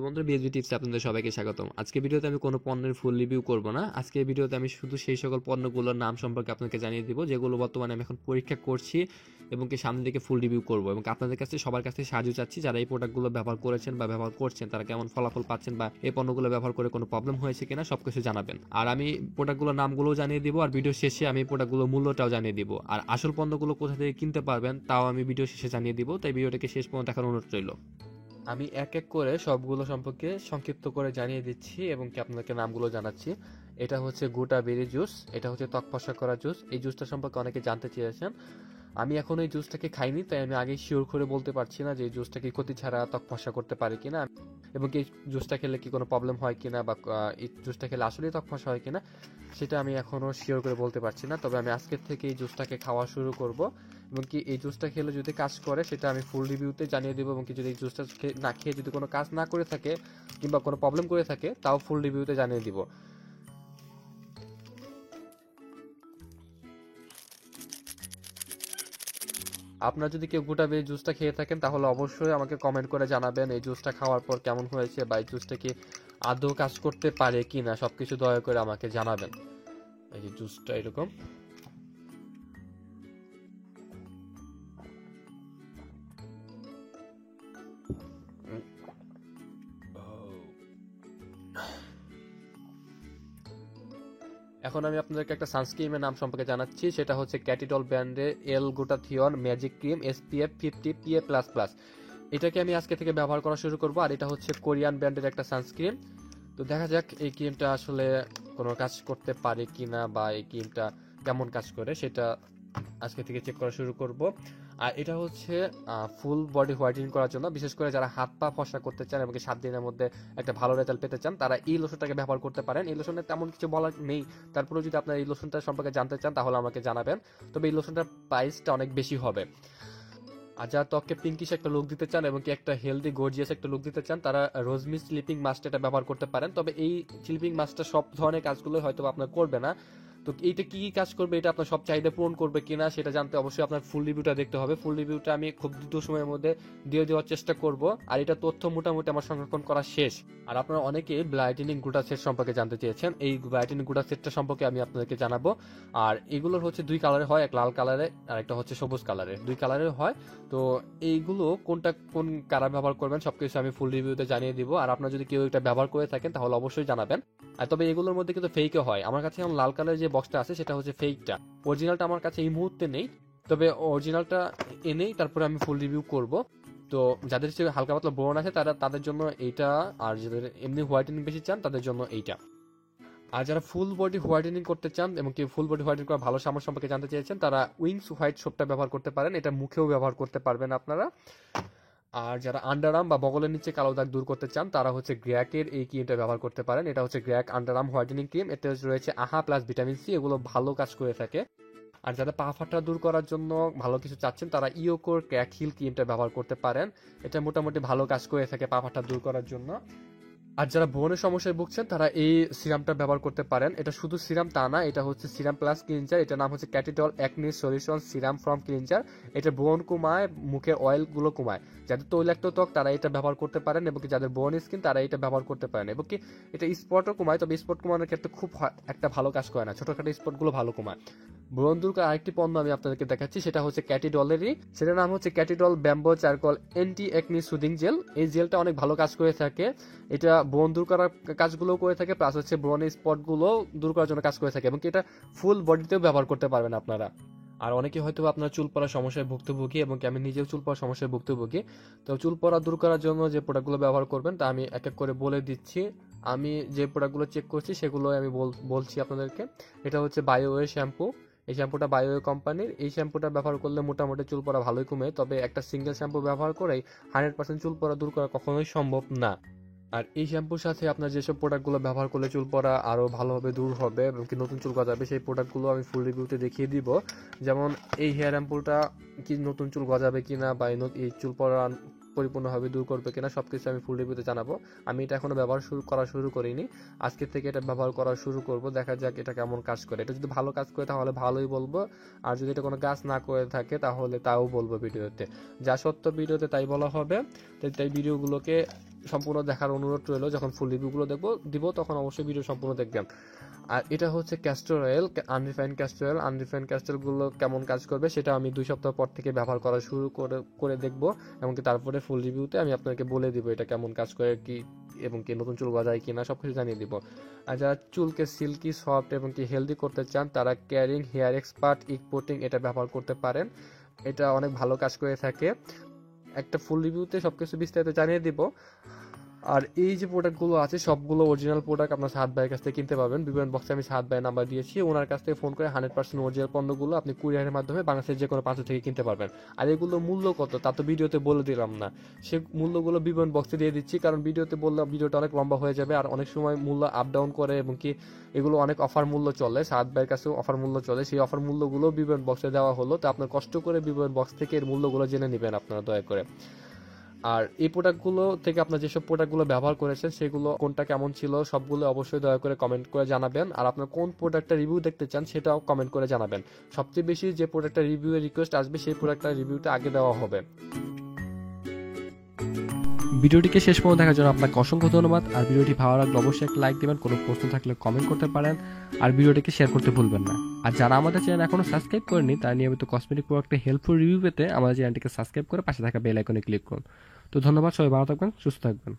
বন্ধুরা, বিএসবি টিপসে আপনাদের সবাইকে স্বাগতম। আজকে ভিডিওতে আমি কোনো পণ্যের ফুল রিভিউ করব না। আজকে ভিডিওতে আমি শুধু সেই সকল পণ্যগুলোর নাম সম্পর্কে আপনাকে জানিয়ে দিব যেগুলো বর্তমানে আমি এখন পরীক্ষা করছি এবং কি সামনে দিকে ফুল রিভিউ করব, এবং আপনাদের কাছে সবার কাছে সাহায্য চাচ্ছি যারা এই প্রোডাক্টগুলো ব্যবহার করেছেন বা ব্যবহার করছেন, তারা কেমন ফলাফল পাচ্ছেন বা এই পণ্যগুলো ব্যবহার করে কোনো প্রবলেম হয়েছে কিনা সবকিছু জানাবেন। আর আমি প্রোডাক্টগুলোর নামগুলোও জানিয়ে দিব, আর ভিডিও শেষে আমি প্রোডাক্টগুলোর মূল্যটাও জানিয়ে দিব, আর আসল পণ্যগুলো কোথা থেকে কিনতে পারবেন তাও আমি ভিডিও শেষে জানিয়ে দিব। তাই ভিডিওটাকে শেষ পর্যন্ত দেখার অনুরোধ রইল। আমি এক এক করে সবগুলো সম্পর্কে সংক্ষিপ্ত করে জানিয়ে দিচ্ছি এবং কি আপনাদেরকে নামগুলো জানাচ্ছি। এটা হচ্ছে গোটা বেরি জুস, এটা হচ্ছে ত্বক ফর্সা করা জুস। এই জুসটা সম্পর্কে অনেকে জানতে চেয়েছেন। আমি এখন এই জুসটাকে খাইনি, তাই আমি আগে শিওর করে বলতে পারছি না যে এই জুসটা কি ক্ষতি ছাড়া ত্বক ফর্সা করতে পারে কিনা, এবং কি এই জুসটা খেলে কি কোনো প্রবলেম হয় কিনা, বা এই জুসটা খেলে আসলেই ত্বক ফর্সা হয় কিনা সেটা আমি এখনও শিওর করে বলতে পারছি না। তবে আমি আজকের থেকে এই জুসটাকে খাওয়া শুরু করব, এবং কি এই জুসটা খেলে যদি কাজ করে সেটা আমি ফুল রিভিউতে জানিয়ে দেবো, এবং কি যদি এই জুসটা না খেয়ে যদি কোনো কাজ না করে থাকে কিংবা কোনো প্রবলেম করে থাকে তাও ফুল রিভিউতে জানিয়ে দিব। আপনারা যদি কেউ গোটা বেরি জুসটা খেয়ে থাকেন তাহলে অবশ্যই আমাকে কমেন্ট করে জানাবেন এই জুসটা খাওয়ার পর কেমন হয়েছে, বা এই জুসটা কি আদৌ কাজ করতে পারে কি না, সবকিছু দয়া করে আমাকে জানাবেন। এই যে জুসটা এরকম। এখন আমি আপনাদেরকে একটা সানস্ক্রিনের নাম সম্পর্কে জানাচ্ছি। সেটা হচ্ছে ক্যাটিডল ব্র্যান্ডের L glutathione magic cream SPF 50 PA++। এটাকে আমি আজকে থেকে ব্যবহার করা শুরু করব। আর এটা হচ্ছে কোরিয়ান ব্র্যান্ডের একটা সানস্ক্রিন। তো দেখা যাক এই ক্রিমটা আসলে কোনো কাজ করতে পারে কিনা, বা এই ক্রিমটা কেমন কাজ করে সেটা আজকে থেকে চেক করা শুরু করব। আর এটা হচ্ছে ফুল বডি হোয়াইটেনিং করার জন্য, বিশেষ করে যারা হাত পা ফর্সা করতে চান এবং 7 দিনের মধ্যে একটা ভালো রেজাল্ট পেতে চান তারা এই লোশনটাকে ব্যবহার করতে পারেন। এই লোশনে তেমন কিছু বলার নেই, তারপরেও যদি আপনারা এই লোশনটা সম্পর্কে জানতে চান তাহলে আমাকে জানাবেন। তবে এই লোশনটার প্রাইসটা অনেক বেশি হবে। আর যারা ত্বককে পিঙ্কিশ একটা লুক দিতে চান এবং কি একটা হেলদি গর্জিয়াস একটা লুক দিতে চান তারা রোজমি স্লিপিং মাস্ক এটা ব্যবহার করতে পারেন। তবে এই স্লিপিং মাস্কটা সব ধরনের কাজগুলো হয়তো আপনার করবে না। তো এইটা কি কি কাজ করবে, এটা আপনার সব চাহিদা পূরণ করবে কিনা সেটা জানতে অবশ্যই আপনার ফুল রিভিউটা দেখতে হবে। ফুল রিভিউটা আমি খুব দ্রুত সময়ের মধ্যে দিয়ে দেওয়ার চেষ্টা করব। আর এটা তথ্য মোটামুটি আমার সংরক্ষণ করা শেষ। আর আপনারা অনেকে ব্রাইটেনিং গ্লুটা সেট সম্পর্কে জানতে চেয়েছেন। এই ব্রাইটেনিং গ্লুটা সেটটা সম্পর্কে আমি আপনাদেরকে জানাবো। আর এগুলোর হচ্ছে 2 কালারের হয়, এক লাল কালারে আর একটা হচ্ছে সবুজ কালারের, 2 কালারের হয়। তো এইগুলো কোন কারা ব্যবহার করবেন সবকিছু আমি ফুল রিভিউতে জানিয়ে দিব। আর আপনারা যদি কেউ এটা ব্যবহার করে থাকেন তাহলে অবশ্যই জানাবেন। আর তবে এগুলোর মধ্যে কিন্তু ফেকও হয়। আমার কাছে এখন লাল কালারের যে বক্সটা আছে সেটা হচ্ছে ফেকটা, অরিজিনালটা আমার কাছে এই মুহূর্তে নেই। তবে অরিজিনালটা এনেই তারপরে আমি ফুল রিভিউ করব। তো যাদের হালকা পাতলা ব্রণ আছে তাদের জন্য এইটা, আর যাদের এমনি হোয়াইটেনিং বেশি চান তাদের জন্য এইটা। আর যারা ফুল বডি হোয়াইটেনিং করতে চান এবং কি ফুল বডি হোয়াইটেনিং করা ভালো সাবান সম্পর্কে জানতে চেয়েছেন তারা উইংস হোয়াইট সোপটা ব্যবহার করতে পারেন। এটা মুখেও ব্যবহার করতে পারবেন আপনারা। আর যারা আন্ডারআর্ম বা বগলের নিচে কালো দাগ দূর করতে চান তারা হচ্ছে গ্র্যাকের এই ক্রিমটা ব্যবহার করতে পারেন। এটা হচ্ছে গ্র্যাক আন্ডারআর্ম হোয়াইটেনিং ক্রিম। এতে রয়েছে আহা প্লাস ভিটামিন সি, এগুলো ভালো কাজ করে থাকে। আর যারা পা ফাটা দূর করার জন্য ভালো কিছু চাচ্ছেন তারা ইয়োকোর ক্র্যাক হিল ক্রিমটা ব্যবহার করতে পারেন। এটা মোটামুটি ভালো কাজ করে থাকে পা ফাটা দূর করার জন্য। আর যারা ব্রণের সমস্যায় ভুগছেন তারা এই সিরামটা ব্যবহার করতে পারেন। এটা শুধু সিরাম তা না, এটা হচ্ছে সিরাম প্লাস ক্লিনজার। এটার নাম হচ্ছে Cathy Doll acne solution serum from cleanser. এটা ব্রণ কমায়, মুখের অয়েলগুলো কমায়। যাদের তৈলাক্ত ত্বক তারা এটা ব্যবহার করতে পারেন, এবং কি যাদের ব্রণ স্কিন তারা এটা ব্যবহার করতে পারেন। এবং কি এটা স্পটও কমায়, তবে স্পট কমানোর ক্ষেত্রে খুব একটা ভালো কাজ করে না, ছোটখাটো স্পটগুলো ভালো কমায়। ব্রণ দূর করার আরেকটি পণ্য আমি আপনাদেরকে দেখাচ্ছি, সেটা হচ্ছে ক্যাটিডলেরই। সেটার নাম হচ্ছে Cathy Doll bamboo charcoal anti acne soothing gel. এই জেলটা অনেক ভালো কাজ করে থাকে। এটা ব্রণ দূর করার কাজগুলো করে থাকে, প্লাস হচ্ছে ব্রণের স্পটগুলো দূর করার জন্য কাজ করে থাকে, এবং এটা ফুল বডিতেও ব্যবহার করতে পারবেন আপনারা। আর অনেকে হয়তো আপনার চুল পড়ার সমস্যায় ভুক্তভোগী, এবং আমি নিজেও চুল পড়ার সমস্যায় ভুক্তভোগী। তো চুল পড়া দূর করার জন্য যে প্রোডাক্টগুলো ব্যবহার করবেন তা আমি এক এক করে বলে দিচ্ছি। আমি যে প্রোডাক্টগুলো চেক করছি সেগুলো আমি বলছি আপনাদেরকে। এটা হচ্ছে বায়োওয়ে শ্যাম্পু। এই শ্যাম্পুটা বায়োওয়ে কোম্পানির। এই শ্যাম্পুটা ব্যবহার করলে মোটামুটি চুল পড়া ভালোই কমে, তবে একটা সিঙ্গেল শ্যাম্পু ব্যবহার করেই 100% চুল পড়া দূর করা কখনোই সম্ভব না। আর এই শ্যাম্পুর সাথে আপনার যেসব প্রোডাক্টগুলো ব্যবহার করলে চুল পড়া আরও ভালোভাবে দূর হবে এবং কি নতুন চুল গজাবে সেই প্রোডাক্টগুলো আমি ফুল রিভিউতে দেখিয়ে দিব। যেমন এই হেয়ার অ্যাম্পুলটা কি নতুন চুল গজাবে কিনা, বা এই চুল পড়া পরিপূর্ণভাবে দূর করবে কিনা সবকিছু আমি ফুল রিভিউতে জানাবো। আমি এটা এখনো ব্যবহার করা শুরু করিনি, আজকে থেকে এটা ব্যবহার করা শুরু করব। দেখা যাক এটা কেমন কাজ করে। এটা যদি ভালো কাজ করে তাহলে ভালোই বলবো, আর যদি এটা কোনো কাজ না করে থাকে তাহলে তাও বলবো ভিডিওতে। যা সত্য ভিডিওতে তাই বলা হবে। তাই ভিডিওগুলোকে সম্পূর্ণ দেখার অনুরোধ রইল। যখন ফুল রিভিউগুলো দিব তখন অবশ্যই ভিডিও সম্পূর্ণ দেখবেন। আর এটা হচ্ছে castor oil, unrefined castor oil. Unrefined ক্যাস্টরগুলো কেমন কাজ করবে সেটা আমি 2 সপ্তাহ পর থেকে ব্যবহার করা শুরু করে দেখব, এমনকি তারপরে ফুল রিভিউতে আমি আপনাকে বলে দিব এটা কেমন কাজ করে কি এবং কি নতুন চুল গজায় কিনা সবকিছু জানিয়ে দিব। আর যারা চুলকে সিল্কি, সফট এবং কি হেলদি করতে চান তারা ক্যারিং হেয়ার এক্সপার্ট ইকপোটিং এটা ব্যবহার করতে পারেন। এটা অনেক ভালো কাজ করে থাকে। একটা ফুল রিভিউতে সবকিছু বিস্তারিত জানিয়ে দিব। আর এই যে প্রোডাক্টগুলো আছে সবগুলো অরিজিনাল প্রোডাক্ট আপনার সাহাদ ভাইয়ের কাছ থেকে কিনতে পাবেন। বিভিন্ন বক্সে আমি সাহাদ ভাইয়ের নাম্বার দিয়েছি, ওনার কাছ থেকে ফোন করে 100% অরিজিনাল পণ্যগুলো আপনি কুরিয়ারের মাধ্যমে বাংলাদেশের যে কোনো প্রান্ত থেকে কিনতে পারবেন। আর এগুলো মূল্য কত তা তো ভিডিওতে বলে দিলাম না, সে মূল্যগুলো বিভিন্ন বক্সে দিয়ে দিচ্ছি, কারণ ভিডিওতে বললে ভিডিওটা অনেক লম্বা হয়ে যাবে আর অনেক সময় মূল্য আপ ডাউন করে এবং কি এগুলো অনেক অফার মূল্য চলে, সাহাদ ভাইয়ের কাছেও অফার মূল্য চলে, সেই অফার মূল্যগুলো বিভিন্ন বক্সে দেওয়া হলো। তো আপনার কষ্ট করে বিভিন্ন বক্স থেকে এর মূল্যগুলো জেনে নেবেন আপনারা দয়া করে। আর এই প্রোডাক্টগুলো থেকে আপনার যেসব প্রোডাক্টগুলো ব্যবহার করেছেন সেগুলো কোনটা কেমন ছিল সবগুলো অবশ্যই দয়া করে কমেন্ট করে জানাবেন। আর আপনার কোন প্রোডাক্টটা রিভিউ দেখতে চান সেটাও কমেন্ট করে জানাবেন। সবচেয়ে বেশি যে প্রোডাক্টটা রিভিউয়ের রিকোয়েস্ট আসবে সেই প্রোডাক্টটা রিভিউটা আগে দেওয়া হবে। ভিডিওটিকে শেষ পর্যন্ত দেখার জন্য আপনাকে অসংখ্য ধন্যবাদ। আর ভিডিওটি ভালো লাগলে অবশ্যই একটা লাইক দেবেন, কোনো প্রশ্ন থাকলে কমেন্ট করতে পারেন, আর ভিডিওটিকে শেয়ার করতে ভুলবেন না। আর যারা আমাদের চ্যানেল এখনো সাবস্ক্রাইব করেনি তারা নিয়মিত কসমেটিক প্রোডাক্টের হেল্পফুল রিভিউ পেতে আমাদের চ্যানেলটিকে সাবস্ক্রাইব করে পাশে থাকা বেল আইকনে ক্লিক করুন। তো ধন্যবাদ, সবাই ভালো থাকবেন, সুস্থ থাকবেন।